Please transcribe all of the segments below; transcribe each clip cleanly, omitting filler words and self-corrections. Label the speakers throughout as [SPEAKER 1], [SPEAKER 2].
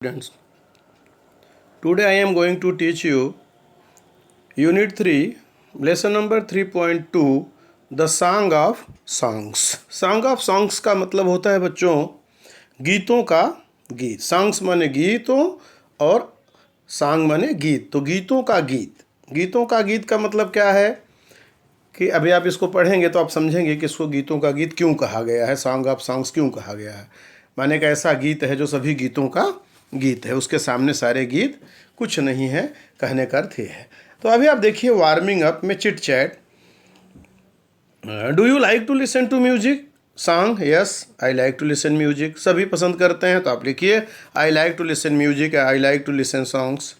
[SPEAKER 1] Students, today I am going to teach you Unit 3, Lesson number 3.2, The Song of Songs. Song of Songs का मतलब होता है बच्चों गीतों का गीत. Songs माने गीतों और song माने गीत. तो गीतों का गीत. गीतों का गीत का मतलब क्या है कि अभी आप इसको पढ़ेंगे तो आप समझेंगे कि इसको गीतों का गीत क्यों कहा गया है, सॉन्ग ऑफ सॉन्ग्स क्यों कहा गया है. माने एक ऐसा गीत है जो सभी गीतों का गीत है, उसके सामने सारे गीत कुछ नहीं है, कहने का अर्थ ये है. तो अभी आप देखिए वार्मिंग अप में chit chat. Do you like to listen to music song? Yes, I like to listen music. सभी पसंद करते हैं तो आप लिखिए I like to listen music, I like to listen songs.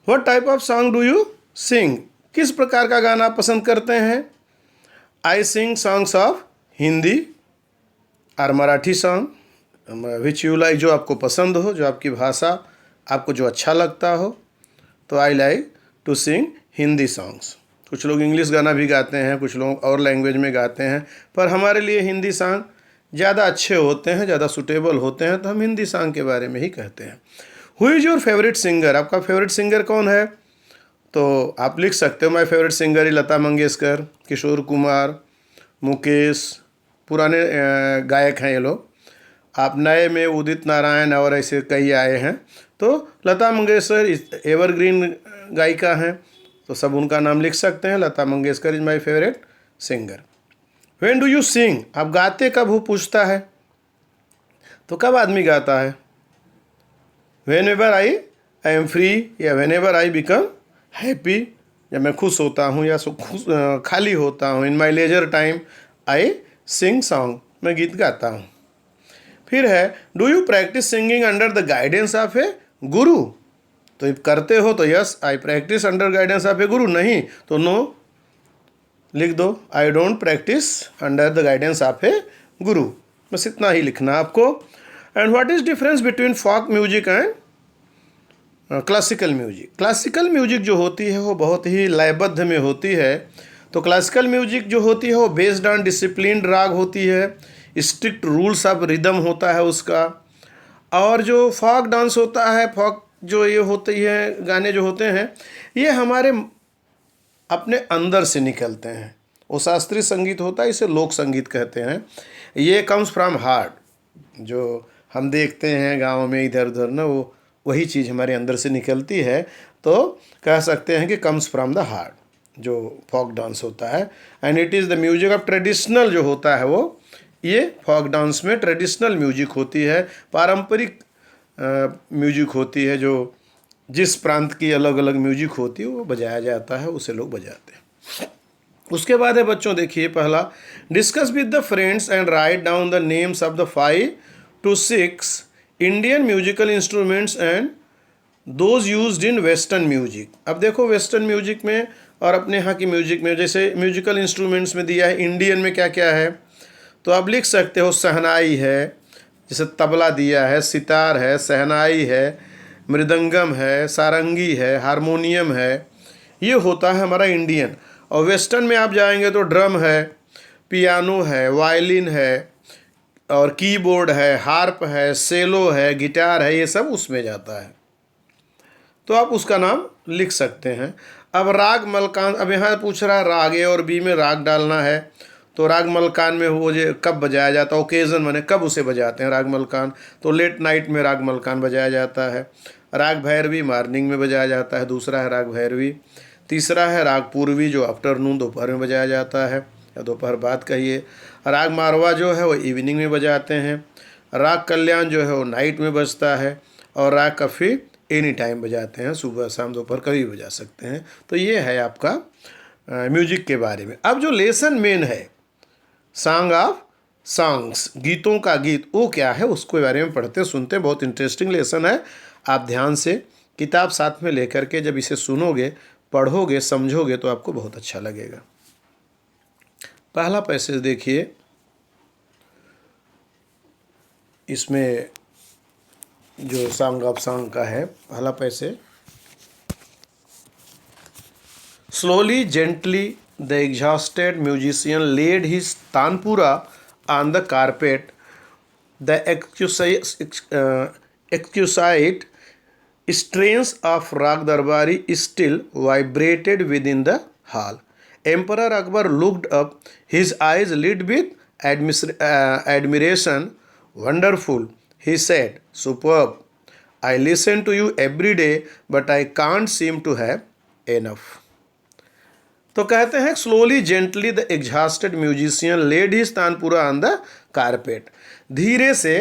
[SPEAKER 1] What type of song do you sing? किस प्रकार का गाना आप पसंद करते हैं? I sing songs of Hindi और Marathi song. Which you like, जो आपको पसंद हो, जो आपकी भाषा आपको जो अच्छा लगता हो. तो I like to sing Hindi songs. कुछ लोग इंग्लिश गाना भी गाते हैं, कुछ लोग और लैंग्वेज में गाते हैं, पर हमारे लिए हिंदी सॉन्ग ज़्यादा अच्छे होते हैं, ज़्यादा सूटेबल होते हैं, तो हम हिंदी सॉन्ग के बारे में ही कहते हैं. Who is your favourite singer? आपका फेवरेट सिंगर कौन है? तो आप लिख सकते हो माय फेवरेट सिंगर है लता मंगेशकर, किशोर कुमार, मुकेश. पुराने गायक हैं ये लोग. आप नए में उदित नारायण और ऐसे कई आए हैं. तो लता मंगेशकर एवरग्रीन गायिका हैं, तो सब उनका नाम लिख सकते हैं. Lata Mangeshkar is my favourite singer. When do you sing? आप गाते कब हो पूछता है, तो कब आदमी गाता है? Whenever I am free या whenever I become happy, जब मैं खुश होता हूँ या खाली होता हूँ. In my leisure time I sing song, मैं गीत गाता हूँ. फिर है do you practise singing under the guidance of a guru? तो करते हो तो yes, I practise under guidance of a guru. नहीं तो नो लिख दो, I don't practise under the guidance of a guru. बस इतना ही लिखना आपको. And what is difference between folk music and classical music? Classical music जो होती है वो बहुत ही लयबद्ध में होती है. तो क्लासिकल म्यूजिक जो होती है वो बेस्ड ऑन डिसिप्लिन्ड राग होती है, स्ट्रिक्ट रूल्स ऑफ रिदम होता है उसका. और जो फोक डांस होता है, फोक जो ये होती है गाने जो होते हैं, ये हमारे अपने अंदर से निकलते हैं. वो शास्त्रीय संगीत होता है, इसे लोक संगीत कहते हैं. ये कम्स फ्रॉम हार्ट. जो हम देखते हैं गाँव में इधर उधर ना, वो वही चीज़ हमारे अंदर से निकलती है. तो कह सकते हैं कि कम्स फ्रॉम द हार्ट जो फोक डांस होता है. And it is the music of traditional जो होता है वो, ये फोक डांस में ट्रेडिशनल म्यूजिक होती है, पारंपरिक म्यूजिक होती है. जो जिस प्रांत की अलग अलग म्यूजिक होती है वो बजाया जाता है, उसे लोग बजाते हैं. उसके बाद है बच्चों देखिए पहला, discuss with the friends and write down the names of the 5 to 6 Indian musical instruments and those used in western music. अब देखो वेस्टर्न म्यूजिक में और अपने यहाँ की म्यूजिक में, जैसे म्यूजिकल इंस्ट्रूमेंट्स में दिया है, इंडियन में क्या क्या है, तो आप लिख सकते हो शहनाई है, जैसे तबला दिया है, सितार है, शहनाई है, मृदंगम है, सारंगी है, हारमोनियम है. ये होता है हमारा इंडियन. और वेस्टर्न में आप जाएंगे तो ड्रम है, पियानो है, वायलिन है, और कीबोर्ड है, हार्प है, सेलो है, गिटार है, ये सब उसमें जाता है. तो आप उसका नाम लिख सकते हैं. अब राग मलकान, अब यहाँ पूछ रहा है राग ए और बी में राग डालना है, तो राग मलकान में वो जो कब बजाया जाता है, ओकेज़न माने कब उसे बजाते हैं राग मलकान, तो लेट नाइट में राग मलकान बजाया जाता है. राग भैरवी मॉर्निंग में बजाया जाता है, दूसरा है राग भैरवी. तीसरा है राग पूर्वी जो आफ्टरनून दोपहर में बजाया जाता है, या दोपहर बाद कहिए. राग मारवा जो है वो इवनिंग में बजाते हैं. राग कल्याण जो है वो नाइट में बजता है. और राग कफ़ी एनी टाइम बजाते हैं, सुबह शाम दोपहर कभी बजा सकते हैं. तो ये है आपका म्यूजिक के बारे में. अब जो लेसन मेन है सॉन्ग ऑफ सॉन्ग्स, गीतों का गीत, वो क्या है उसके बारे में पढ़ते सुनते. बहुत इंटरेस्टिंग लेसन है. आप ध्यान से किताब साथ में लेकर के जब इसे सुनोगे, पढ़ोगे, समझोगे तो आपको बहुत अच्छा लगेगा. पहला पैसेज देखिए, इसमें जो सॉन्ग ऑफ सॉन्ग का है पहला passage. Slowly gently the exhausted musician laid his tanpura on the carpet. The exquisite strains of Rag Darbari still vibrated within the hall. Emperor Akbar looked up, his eyes lit with admiration. Wonderful, he said. Superb. I listen to you every day, but I can't seem to have enough. तो कहते हैं slowly gently the exhausted musician laid his tanpura on the carpet. धीरे से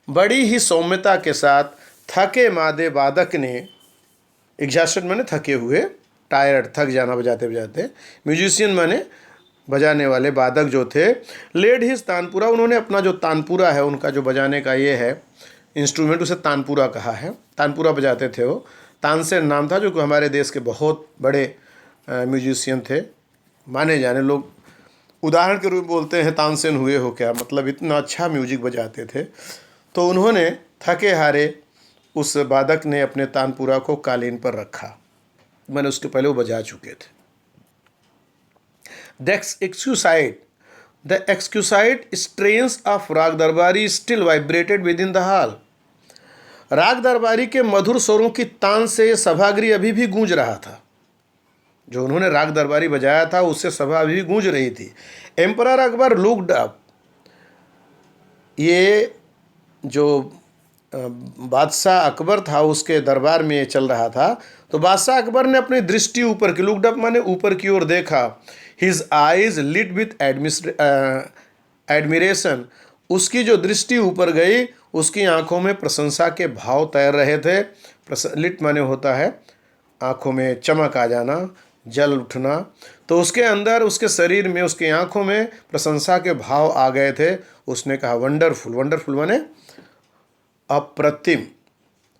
[SPEAKER 1] बड़ी ही सौम्यता के साथ थके मादे वादक ने, एग्जॉस्टेड माने थके हुए, टायर्ड, थक जाना बजाते बजाते, म्यूजिशियन माने बजाने वाले, वादक जो थे, लेड हिज तानपुरा, उन्होंने अपना जो तानपुरा है, उनका जो बजाने का ये है इंस्ट्रूमेंट, उसे तानपुरा कहा है। तानपुरा बजाते थे वो, तानसेन नाम था, जो कि हमारे देश के बहुत बड़े म्यूजिशियन थे, माने जाने लोग उदाहरण के रूप में बोलते हैं तानसेन हुए हो क्या, मतलब इतना अच्छा म्यूजिक बजाते थे। तो उन्होंने थके हारे उस वादक ने अपने तानपुरा को कालीन पर रखा, मैंने उसके पहले वो बजा चुके थे। द एक्सक्यूसाइड स्ट्रेन्स ऑफ राग दरबारी still vibrated with in the hall. राग दरबारी के मधुर स्वरों की तान से सभागृह अभी भी गूंज रहा था। जो उन्होंने राग दरबारी बजाया था उससे सभा अभी भी गूंज रही थी। एम्परर अकबर लुक्ड अप, ये जो बादशाह अकबर था उसके दरबार में ये चल रहा था, तो बादशाह अकबर ने अपनी दृष्टि ऊपर की, लुक्ड अप माने ऊपर की ओर देखा। His eyes lit with admiration, उसकी जो दृष्टि ऊपर गई, उसकी आंखों में प्रशंसा के भाव तैर रहे थे। लिट माने होता है आंखों में चमक आ जाना, जल उठना, तो उसके अंदर, उसके शरीर में, उसकी आंखों में प्रशंसा के भाव आ गए थे। उसने कहा वंडरफुल, वंडरफुल माने अप्रतिम,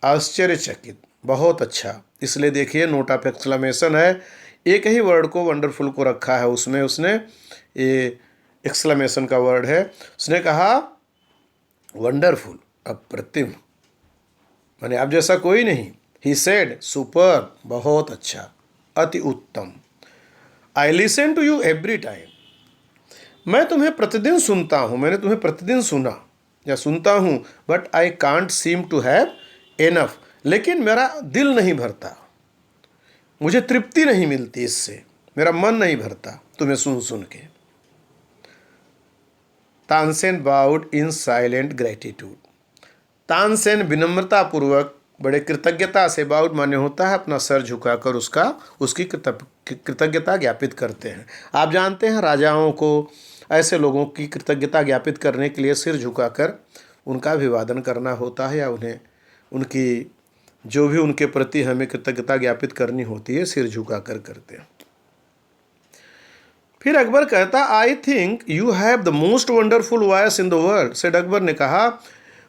[SPEAKER 1] आश्चर्यचकित, बहुत अच्छा। इसलिए देखिए नोट ऑफ एक्सक्लेमेशन है, एक ही वर्ड को वंडरफुल को रखा है उसमें, उसने ये एक्सक्लेमेशन का वर्ड है। उसने कहा वंडरफुल, अप्रतिम, माने आप जैसा कोई नहीं। ही सेड सुपर, बहुत अच्छा, अति उत्तम। I listen to you every time, मैं तुम्हें प्रतिदिन सुनता हूँ, मैंने तुम्हें प्रतिदिन सुना या सुनता हूँ। But I can't seem to have enough, लेकिन मेरा दिल नहीं भरता, मुझे तृप्ति नहीं मिलती इससे, मेरा मन नहीं भरता तुम्हें सुन सुन के। Tansen bowed in silent gratitude, Tansen विनम्रतापूर्वक, बड़े कृतज्ञता से, बाउड माने होता है अपना सर झुकाकर उसकी कृतज्ञता ज्ञापित करते हैं। आप जानते हैं राजाओं को, ऐसे लोगों की कृतज्ञता ज्ञापित करने के लिए सिर झुकाकर उनका अभिवादन करना होता है, या उन्हें उनकी जो भी उनके प्रति हमें कृतज्ञता ज्ञापित करनी होती है, सिर झुकाकर करते हैं। फिर अकबर कहता, I think you have the most wonderful voice in the world. Said Akbar ने कहा,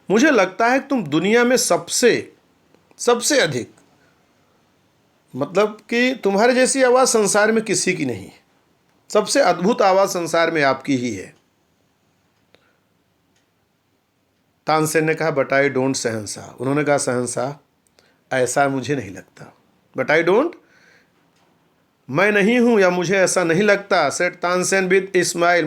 [SPEAKER 1] मुझे लगता है कि तुम दुनिया में सबसे अधिक, मतलब कि तुम्हारे जैसी आवाज़ संसार में किसी की नहीं, सबसे अद्भुत आवाज़ संसार में आपकी ही है। तानसेन ने कहा, बट आई डोंट शहंशाह। उन्होंने कहा, शहंशाह ऐसा मुझे नहीं लगता। बट आई डोंट, मैं नहीं हूँ या मुझे ऐसा नहीं लगता। सेड तानसेन विद स्माइल,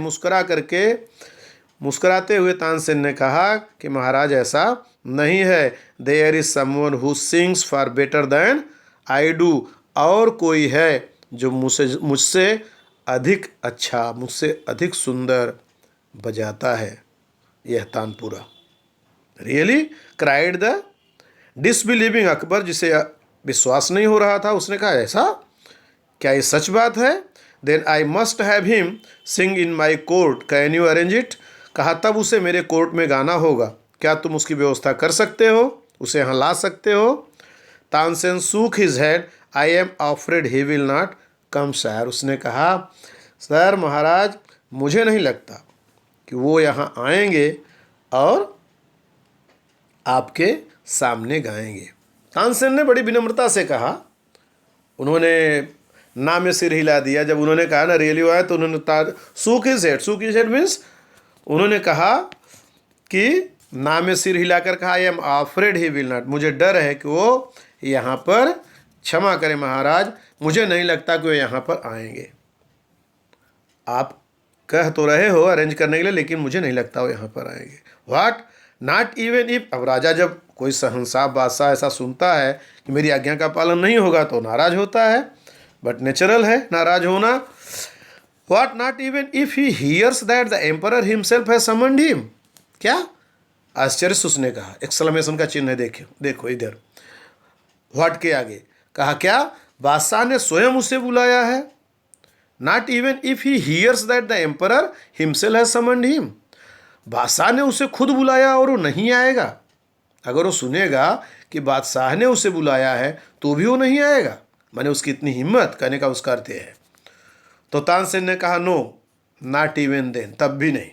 [SPEAKER 1] मुस्कुराते हुए तानसेन ने कहा कि महाराज ऐसा नहीं है। There is someone who sings for better than I do, और कोई है जो मुझसे अधिक अच्छा, मुझसे अधिक सुंदर बजाता है यह तानपुरा। Really cried the disbelieving Akbar, जिसे विश्वास नहीं हो रहा था, उसने कहा, ऐसा क्या ये सच बात है? Then I must have him sing in my court, can you arrange it. कहा, तब उसे मेरे कोर्ट में गाना होगा, क्या तुम उसकी व्यवस्था कर सकते हो, उसे यहाँ ला सकते हो? Tansen shook his head, I am afraid he will not come sir. उसने कहा, सर महाराज मुझे नहीं लगता कि वो यहाँ आएंगे और आपके सामने गाएंगे। तानसेन ने बड़ी विनम्रता से कहा, उन्होंने ना में सिर हिला दिया। जब उन्होंने कहा ना रियली हुआ है, तो उन्होंने सूक हिज हेड मीन्स उन्होंने कहा कि ना में सिर हिलाकर कहा, आई am afraid he will not, मुझे डर है कि वो यहाँ पर, क्षमा करें महाराज, मुझे नहीं लगता कि वो यहाँ पर आएंगे। आप कह तो रहे हो अरेंज करने के लिए, लेकिन मुझे नहीं लगता वो यहाँ पर आएंगे। व्हाट, नॉट इवन इफ, अब राजा जब कोई शहंशाह बादशाह ऐसा सुनता है कि मेरी आज्ञा का पालन नहीं होगा तो नाराज होता है, बट नेचुरल है नाराज होना। What, not even if he hears that the emperor himself has summoned him. क्या आश्चर्य से उसने कहा, एक्सक्लेमेशन का चिन्ह है, देखो इधर, व्हाट के आगे कहा क्या, बादशाह ने स्वयं उसे बुलाया है। Not even if he hears that the emperor himself has summoned him, बादशाह ने उसे खुद बुलाया और वो नहीं आएगा। अगर वो सुनेगा कि बादशाह ने उसे बुलाया है तो भी वो नहीं आएगा, माने उसकी इतनी हिम्मत, कहने का उसका अर्थ है। तो तानसेन ने कहा नो, नॉट इवन देन, तब भी नहीं।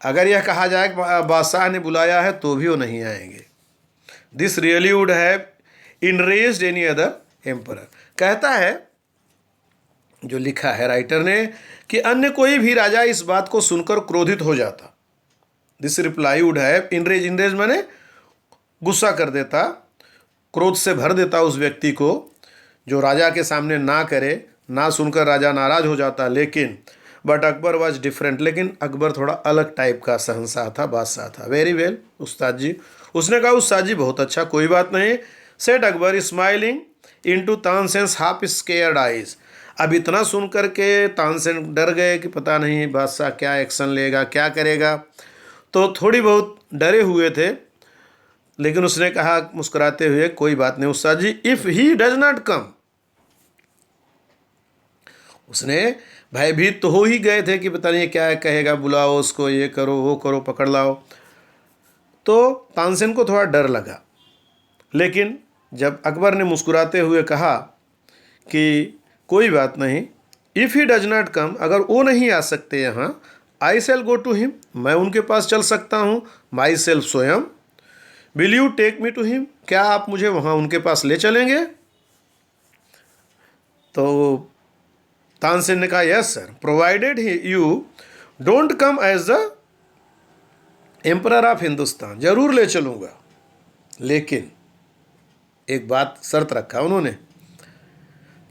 [SPEAKER 1] अगर यह कहा जाए कि बादशाह ने बुलाया है तो भी वो नहीं आएंगे। This really would have enraged any other emperor. कहता है, जो लिखा है राइटर ने, कि अन्य कोई भी राजा इस बात को सुनकर क्रोधित हो जाता। This reply would have enraged, enraged माने गुस्सा कर देता, क्रोध से भर देता उस व्यक्ति को जो राजा के सामने ना करे, ना सुनकर राजा नाराज हो जाता। लेकिन बट अकबर वॉज डिफरेंट, लेकिन अकबर थोड़ा अलग टाइप का शहंशाह था, बादशाह था। वेरी वेल उस्ताद जी, उसने कहा उस्ताद जी बहुत अच्छा, कोई बात नहीं। Set Akbar smiling into Tansen's half scared eyes. अब इतना सुन करके तानसेन डर गए कि पता नहीं बादशाह क्या एक्शन लेगा, क्या करेगा, तो थोड़ी बहुत डरे हुए थे। लेकिन उसने कहा मुस्कुराते हुए, कोई बात नहीं उस्ताद जी, if he does not come. उसने भयभीत तो हो ही गए थे कि पता नहीं क्या कहेगा, बुलाओ उसको, ये करो वो करो, पकड़ लाओ। तो तानसेन को थोड़ा डर लगा। लेकिन जब अकबर ने मुस्कुराते हुए कहा कि कोई बात नहीं, if he does not come, अगर वो नहीं आ सकते यहाँ, I shall go to him, मैं उनके पास चल सकता हूँ, माई सेल्फ स्वयं। Will you take me to him, क्या आप मुझे वहाँ उनके पास ले चलेंगे? तो तानसेन ने कहा yes sir, provided you don't come as the emperor of Hindustan, जरूर ले चलूँगा। लेकिन एक बात, शर्त रखा उन्होंने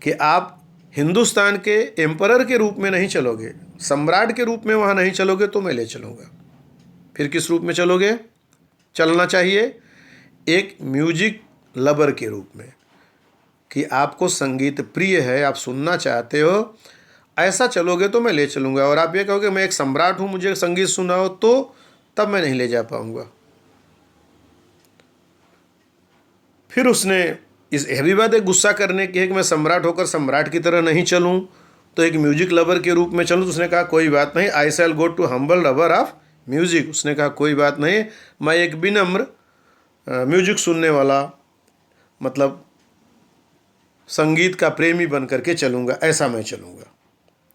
[SPEAKER 1] कि आप हिंदुस्तान के एम्परर के रूप में नहीं चलोगे, सम्राट के रूप में वहाँ नहीं चलोगे तो मैं ले चलूँगा। फिर किस रूप में चलोगे? चलना चाहिए एक म्यूजिक लवर के रूप में, कि आपको संगीत प्रिय है, आप सुनना चाहते हो, ऐसा चलोगे तो मैं ले चलूँगा। और आप ये कहोगे मैं एक सम्राट हूँ, मुझे संगीत सुनाओ, तो तब मैं नहीं ले जा पाऊँगा। फिर उसने इस यह भी बात है गुस्सा करने की है कि मैं सम्राट होकर सम्राट की तरह नहीं चलूँ, तो एक म्यूजिक लवर के रूप में चलूँ। तो उसने कहा कोई बात नहीं, I shall go to humble lover of music. उसने कहा कोई बात नहीं, मैं एक विनम्र म्यूजिक सुनने वाला, मतलब संगीत का प्रेमी बन करके चलूँगा, ऐसा मैं चलूँगा।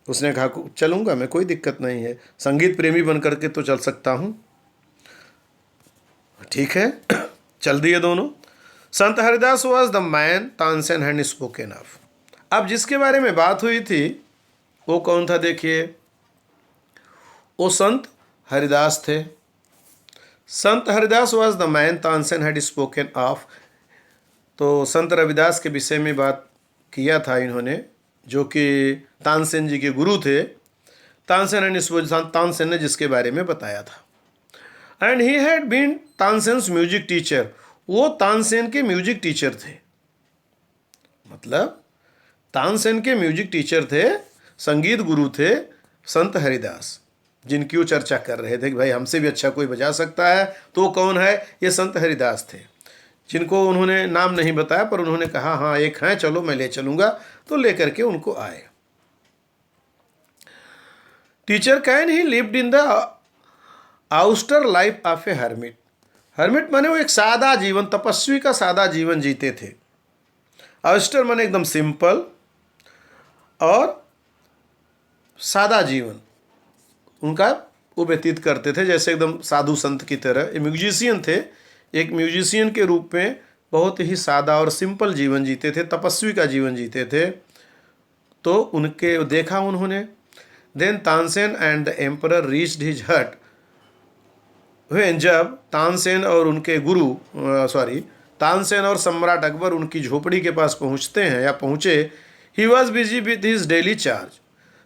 [SPEAKER 1] उसने कहा चलूँगा मैं, कोई दिक्कत नहीं है, संगीत प्रेमी बन करके तो चल सकता हूँ। ठीक है, चल दिए दोनों। संत Haridas was the man Tansen had spoken of. अब जिसके बारे में बात हुई थी वो कौन था? देखिए, वो संत हरिदास थे। संत Haridas was the man Tansen had spoken of. तो संत रविदास के विषय में बात किया था इन्होंने, जो कि तानसेन जी के गुरु थे। तानसेन ने जिसके बारे में बताया था। And he had been Tansen's music teacher. वो तानसेन के म्यूजिक टीचर थे, मतलब तानसेन के म्यूजिक टीचर थे, संगीत गुरु थे संत हरिदास, जिनकी वो चर्चा कर रहे थे कि भाई हमसे भी अच्छा कोई बजा सकता है। तो वो कौन है? ये संत हरिदास थे, जिनको उन्होंने नाम नहीं बताया, पर उन्होंने कहा हाँ एक हैं, चलो मैं ले चलूँगा। तो लेकर के उनको आए। Teacher can he lived in the austere life of a hermit. Hermit माने वो एक सादा जीवन, तपस्वी का सादा जीवन जीते थे। आउस्टर माने एकदम सिंपल और सादा जीवन उनका वो व्यतीत करते थे, जैसे एकदम साधु संत की तरह। ये म्यूजिशियन थे, एक म्यूजिशियन के रूप में बहुत ही सादा और सिंपल जीवन जीते थे, तपस्वी का जीवन जीते थे। तो उनके देखा उन्होंने। Then Tansen and the emperor reached his hut. जब तानसेन और उनके गुरु तानसेन और सम्राट अकबर उनकी झोपड़ी के पास पहुंचते हैं या पहुंचे, he was busy with his daily charge.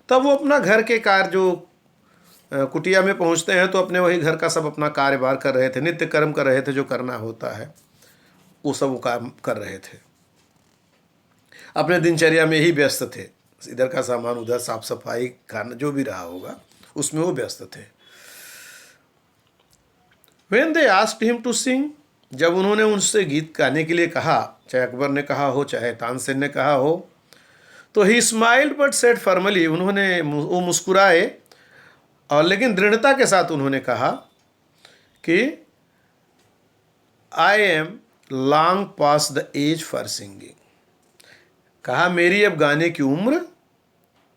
[SPEAKER 1] तब वो अपना घर के कार्य जो कुटिया में पहुंचते हैं तो अपने वही घर का सब अपना कार्यभार कर रहे थे, नित्य कर्म कर रहे थे, जो करना होता है वो सब वो काम कर रहे थे, अपने दिनचर्या में ही व्यस्त थे। इधर का सामान उधर, साफ सफाई, खाना, जो भी रहा होगा उसमें वो व्यस्त थे। When they asked him to sing, जब उन्होंने उनसे गीत गाने के लिए कहा, चाहे अकबर ने कहा हो चाहे तानसेन ने कहा हो, तो ही स्माइल्ड बट सेड फॉर्मली, वो मुस्कुराए और लेकिन दृढ़ता के साथ उन्होंने कहा कि I am long past the age for singing. कहा मेरी अब गाने की उम्र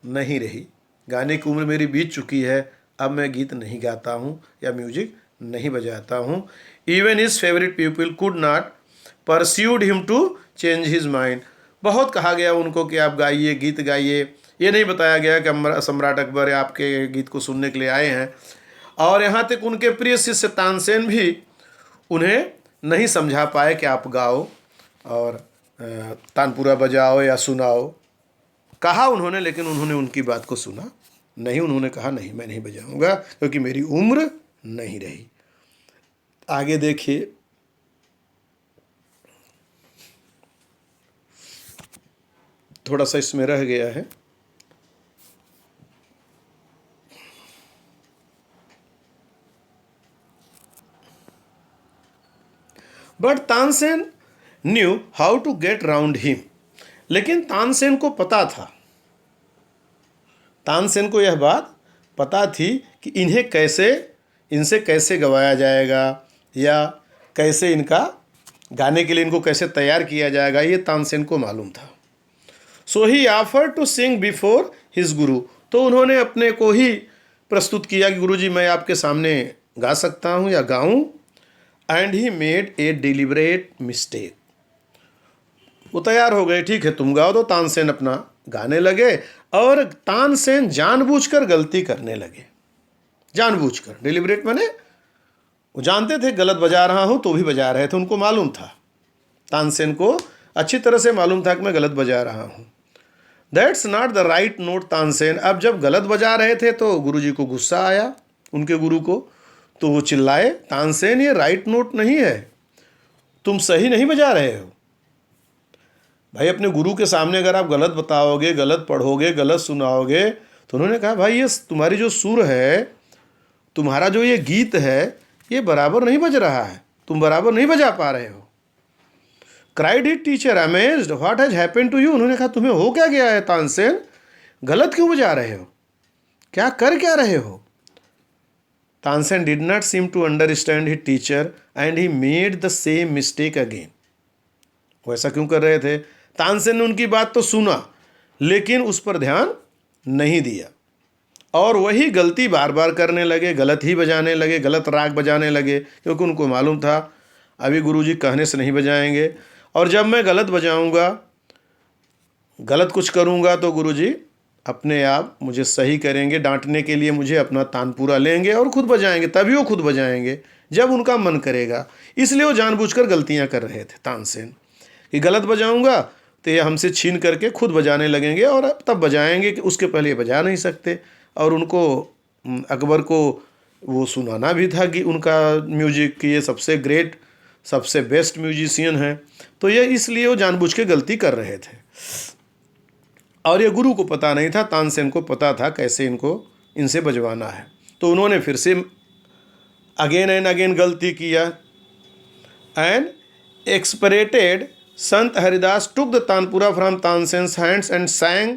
[SPEAKER 1] नहीं रही, गाने की उम्र मेरी बीत चुकी है, अब मैं गीत नहीं गाता हूँ या म्यूजिक नहीं बजाता हूँ। Even his favourite people could not persuade him to change his mind. बहुत कहा गया उनको कि आप गाइए, गीत गाइए, ये नहीं बताया गया कि सम्राट अकबर आपके गीत को सुनने के लिए आए हैं। और यहाँ तक उनके प्रिय शिष्य तानसेन भी उन्हें नहीं समझा पाए कि आप गाओ और तानपुरा बजाओ या सुनाओ। कहा उन्होंने, लेकिन उन्होंने उनकी बात को सुना नहीं। उन्होंने कहा नहीं, मैं नहीं बजाऊंगा क्योंकि मेरी उम्र नहीं रही। आगे देखिए, थोड़ा सा इसमें रह गया है। But Tansen knew how to get round him. लेकिन तानसेन को पता था, तानसेन को यह बात पता थी कि इनसे कैसे गवाया जाएगा या कैसे इनका गाने के लिए इनको कैसे तैयार किया जाएगा, ये तानसेन को मालूम था। So he offer to sing before his guru. तो उन्होंने अपने को ही प्रस्तुत किया कि गुरुजी मैं आपके सामने गा सकता हूँ या गाऊँ। And he made a deliberate mistake. वो तैयार हो गए, ठीक है तुम गाओ। तो तानसेन अपना गाने लगे और तानसेन जानबूझकर गलती करने लगे। जानबूझकर, डिलिबरेट माने वो जानते थे गलत बजा रहा हूँ तो भी बजा रहे थे, उनको मालूम था, तानसेन को अच्छी तरह से मालूम था कि मैं गलत बजा रहा हूँ। That's not the right note Tansen. अब जब गलत बजा रहे थे तो गुरुजी को गुस्सा आया, उनके गुरु को, तो वो चिल्लाए, तानसेन ये राइट नोट नहीं है, तुम सही नहीं बजा रहे हो। भाई अपने गुरु के सामने अगर आप गलत बताओगे, गलत पढ़ोगे, गलत सुनाओगे, तो उन्होंने कहा भाई ये तुम्हारी जो सुर है, तुम्हारा जो ये गीत है, ये बराबर नहीं बज रहा है, तुम बराबर नहीं बजा पा रहे हो। Cried his teacher amazed, what has happened to you. उन्होंने कहा तुम्हें हो क्या गया है तानसेन, गलत क्यों बजा रहे हो, क्या कर क्या रहे हो। Tansen did not seem to understand his teacher and he made the same mistake again. वो ऐसा क्यों कर रहे थे, तानसेन ने उनकी बात तो सुना लेकिन उस पर ध्यान नहीं दिया और वही गलती बार बार करने लगे, गलत ही बजाने लगे, गलत राग बजाने लगे, क्योंकि उनको मालूम था अभी गुरुजी कहने से नहीं बजाएंगे और जब मैं गलत बजाऊंगा, गलत कुछ करूंगा तो गुरुजी अपने आप मुझे सही करेंगे, डांटने के लिए मुझे अपना तानपुरा लेंगे और खुद बजाएंगे। तभी वो खुद बजाएंगे जब उनका मन करेगा। इसलिए वो जानबूझकर गलतियां कर रहे थे तानसेन कि गलत बजाऊंगा तो ये हमसे छीन करके खुद बजाने लगेंगे और तब बजाएंगे कि उसके पहले ये बजा नहीं सकते। और उनको अकबर को वो सुनाना भी था कि उनका म्यूजिक कि ये सबसे ग्रेट, सबसे बेस्ट म्यूजिशियन है। तो ये इसलिए वो जानबूझ के गलती कर रहे थे और ये गुरु को पता नहीं था, तानसेन को पता था कैसे इनसे बजवाना है। तो उन्होंने फिर से अगेन एंड अगेन गलती किया। And एक्सपरेटेड Sant Haridas took the tanpura from Tansen's hands and sang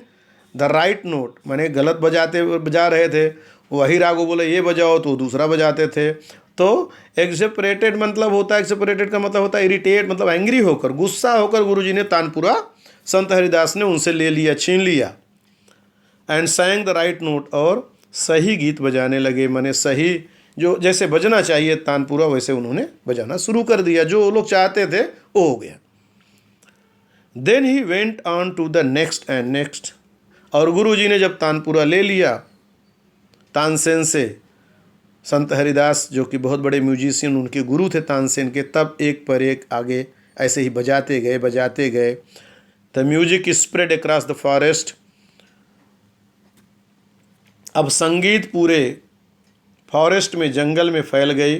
[SPEAKER 1] the right note. माने गलत बजा रहे थे, वही रागो बोले ये बजाओ तो दूसरा बजाते थे। तो एक्सपरेटेड मतलब होता है, एक्सपरेटेड का मतलब होता है इरिटेट, मतलब एंग्री होकर, गुस्सा होकर गुरुजी ने तानपुरा संत हरिदास ने उनसे ले लिया, छीन लिया। And sang the right note, और सही गीत बजाने लगे, माने सही जो जैसे बजना चाहिए तानपुरा वैसे उन्होंने बजाना शुरू कर दिया, जो लोग चाहते थे वो हो गया। Then he went on to the next and next. और गुरुजी ने जब तानपुरा ले लिया तानसेन से, संत हरिदास जो कि बहुत बड़े म्यूजिशियन उनके गुरु थे तानसेन के, तब एक पर एक आगे ऐसे ही बजाते गए। The music spread across the forest. अब संगीत पूरे फॉरेस्ट में, जंगल में फैल गई,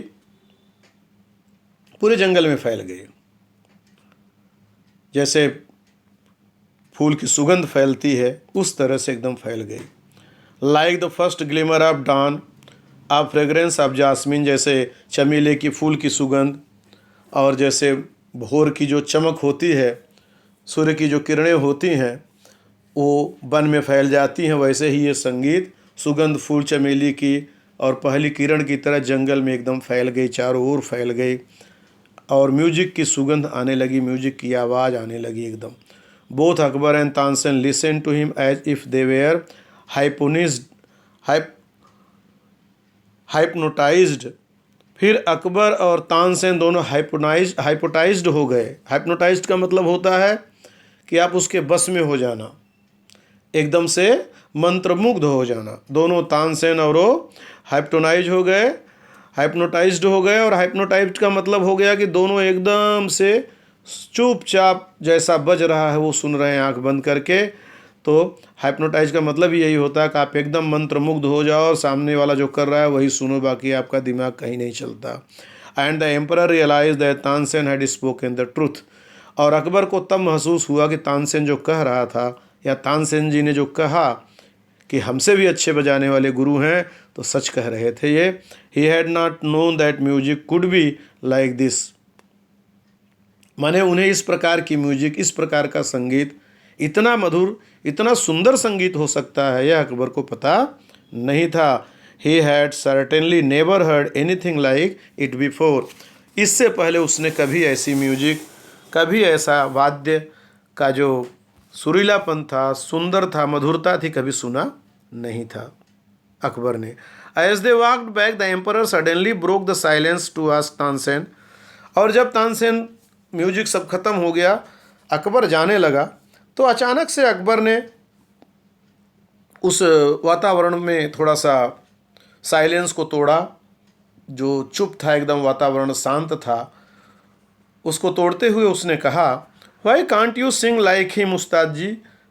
[SPEAKER 1] पूरे जंगल में फैल गई। जैसे फूल की सुगंध फैलती है उस तरह से एकदम फैल गई। Like the first glimmer of dawn, of fragrance of jasmine, जैसे चमेली की फूल की सुगंध और जैसे भोर की जो चमक होती है, सूर्य की जो किरणें होती हैं वो वन में फैल जाती हैं, वैसे ही ये संगीत सुगंध फूल चमेली की और पहली किरण की तरह जंगल में एकदम फैल गई, चारों ओर फैल गई और म्यूजिक की सुगंध आने लगी, म्यूजिक की आवाज़ आने लगी एकदम। Both Akbar and Tansen listen to him as if they were hypnotised. फिर अकबर और तानसेन दोनों हाइपोटाइज्ड हो गए। हाइप्नोटाइज्ड का मतलब होता है कि आप उसके बस में हो जाना, एकदम से मंत्रमुग्ध हो जाना। दोनों तानसेन और वो हाइप्नोटाइज्ड हो गए और हाइप्नोटाइज्ड का मतलब हो गया कि दोनों एकदम से चुपचाप जैसा बज रहा है वो सुन रहे हैं आंख बंद करके। तो हाइप्नोटाइज का मतलब यही होता है कि आप एकदम मंत्रमुग्ध हो जाओ और सामने वाला जो कर रहा है वही सुनो, बाकी आपका दिमाग कहीं नहीं चलता। And the emperor realised that Tansen had spoken the truth. और अकबर को तब महसूस हुआ कि तानसेन जो कह रहा था या तानसेन जी ने जो कहा कि हमसे भी अच्छे बजाने वाले गुरु हैं, तो सच कह रहे थे ये। He had not known that music could be like this, माने उन्हें इस प्रकार की म्यूजिक, इस प्रकार का संगीत, इतना मधुर, इतना सुंदर संगीत हो सकता है, यह अकबर को पता नहीं था। He had certainly never heard anything like it before. इससे पहले उसने कभी ऐसी म्यूजिक, कभी ऐसा वाद्य का जो सुरीलापन था, सुंदर था, मधुरता थी, कभी सुना नहीं था अकबर ने। As they walked back the emperor suddenly broke the silence to ask Tansen. और जब तानसेन म्यूजिक सब खत्म हो गया, अकबर जाने लगा, तो अचानक से अकबर ने उस वातावरण में थोड़ा सा साइलेंस को तोड़ा, जो चुप था, एकदम वातावरण शांत था। उसको तोड़ते हुए उसने कहा, why can't you sing like him उस्ताद जी।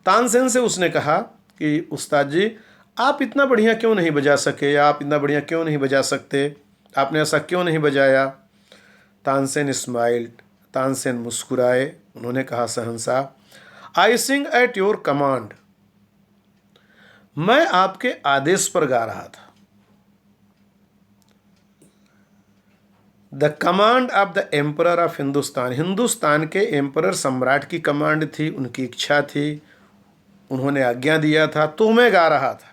[SPEAKER 1] तानसेन से उसने कहा कि उस्ताद जी आप इतना बढ़िया क्यों नहीं बजा सके, या आप इतना बढ़िया क्यों नहीं बजा सकते, आपने ऐसा क्यों नहीं बजाया। तानसेन स्माइल्ड, तानसेन मुस्कुराए, उन्होंने कहा सहनसा, आई सिंग एट योर कमांड, मैं आपके आदेश पर गा रहा था। The command of the emperor of Hindustan, Hindustan के एम्परर सम्राट की कमांड थी, उनकी इच्छा थी, उन्होंने आज्ञा दिया था, तो मैं गा रहा था।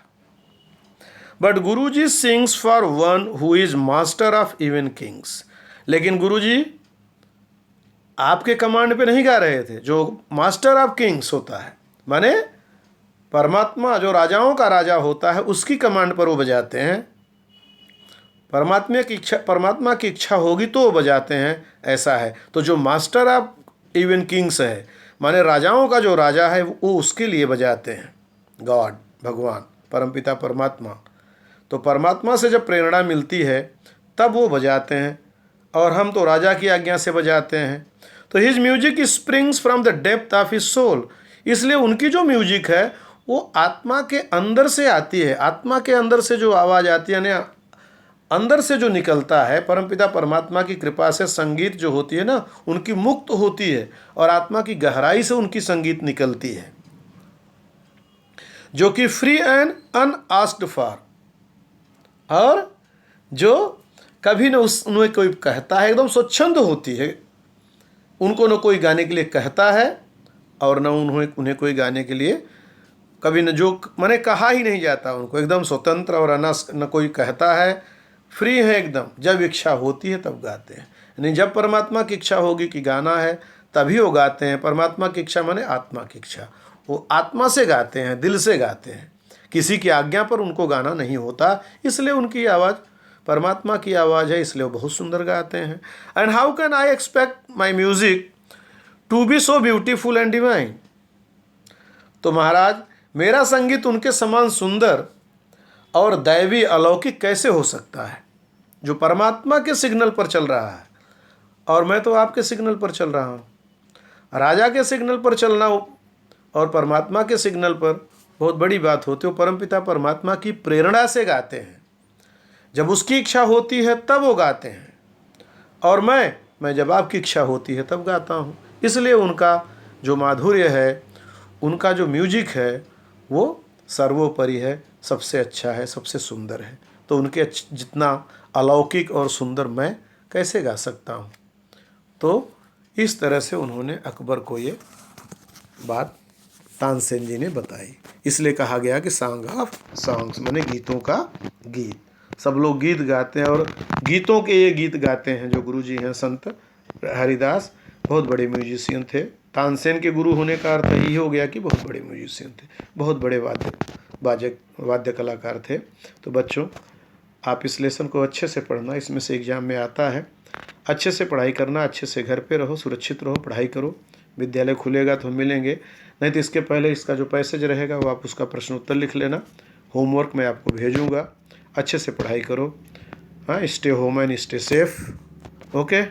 [SPEAKER 1] But Guruji sings for one who is master of even Kings. लेकिन गुरुजी आपके कमांड पे नहीं गा रहे थे, जो मास्टर ऑफ किंग्स होता है, माने परमात्मा जो राजाओं का राजा होता है उसकी कमांड पर वो बजाते हैं। परमात्मा की इच्छा होगी तो वो बजाते हैं, ऐसा है। तो जो मास्टर ऑफ इवन किंग्स है, माने राजाओं का जो राजा है, वो उसके लिए बजाते हैं। गॉड, भगवान, परमपिता परमात्मा। तो परमात्मा से जब प्रेरणा मिलती है तब वो बजाते हैं, और हम तो राजा की आज्ञा से बजाते हैं। तो his music springs from the depth of his soul, इसलिए उनकी जो म्यूजिक है वो आत्मा के अंदर से आती है। आत्मा के अंदर से जो आवाज़ आती है ना, अंदर से जो निकलता है, परमपिता परमात्मा की कृपा से संगीत जो होती है ना, उनकी मुक्त होती है और आत्मा की गहराई से उनकी संगीत निकलती है, जो कि फ्री एंड अनआस्क्ड फॉर, और जो कभी न उन्हें कोई कहता है, एकदम स्वच्छंद होती है। उनको न कोई गाने के लिए कहता है और न उन्हें कोई गाने के लिए कभी न जो मैंने कहा ही नहीं जाता, उनको एकदम स्वतंत्र और न कोई कहता है, फ्री है एकदम। जब इच्छा होती है तब गाते हैं, यानी जब परमात्मा की इच्छा होगी कि गाना है तभी वो गाते हैं। परमात्मा की इच्छा माने आत्मा की इच्छा, वो आत्मा से गाते हैं, दिल से गाते हैं, किसी की आज्ञा पर उनको गाना नहीं होता, इसलिए उनकी आवाज़ परमात्मा की आवाज़ है, इसलिए वो बहुत सुंदर गाते हैं। And how can I expect my music to be so beautiful and divine. तो महाराज मेरा संगीत उनके समान सुंदर और दैवी अलौकिक कैसे हो सकता है, जो परमात्मा के सिग्नल पर चल रहा है, और मैं तो आपके सिग्नल पर चल रहा हूँ। राजा के सिग्नल पर चलना और परमात्मा के सिग्नल पर बहुत बड़ी बात होती है। परमपिता परमात्मा की प्रेरणा से गाते हैं, जब उसकी इच्छा होती है तब वो गाते हैं, और मैं जब आपकी इच्छा होती है तब गाता हूँ। इसलिए उनका जो माधुर्य है, उनका जो म्यूजिक है, वो सर्वोपरि है, सबसे अच्छा है, सबसे सुंदर है। तो उनके जितना अलौकिक और सुंदर मैं कैसे गा सकता हूँ। तो इस तरह से उन्होंने अकबर को ये बात तानसेन जी ने बताई। इसलिए कहा गया कि सॉन्ग ऑफ सॉन्ग्स, माने गीतों का गीत। सब लोग गीत गाते हैं, और गीतों के ये गीत गाते हैं जो गुरु जी हैं संत हरिदास, बहुत बड़े म्यूजिशियन थे। तानसेन के गुरु होने का अर्थ यही हो गया कि बहुत बड़े म्यूजिशियन थे, बहुत बड़े वाद्य कलाकार थे। तो बच्चों, आप इस लेसन को अच्छे से पढ़ना, इसमें से एग्जाम में आता है। अच्छे से पढ़ाई करना, अच्छे से घर पे रहो, सुरक्षित रहो, पढ़ाई करो। विद्यालय खुलेगा तो मिलेंगे, नहीं तो इसके पहले इसका जो पैसेज रहेगा वो आप उसका प्रश्न उत्तर लिख लेना। होमवर्क मैं आपको भेजूँगा। अच्छे से पढ़ाई करो। हाँ, stay home and stay safe. Okay.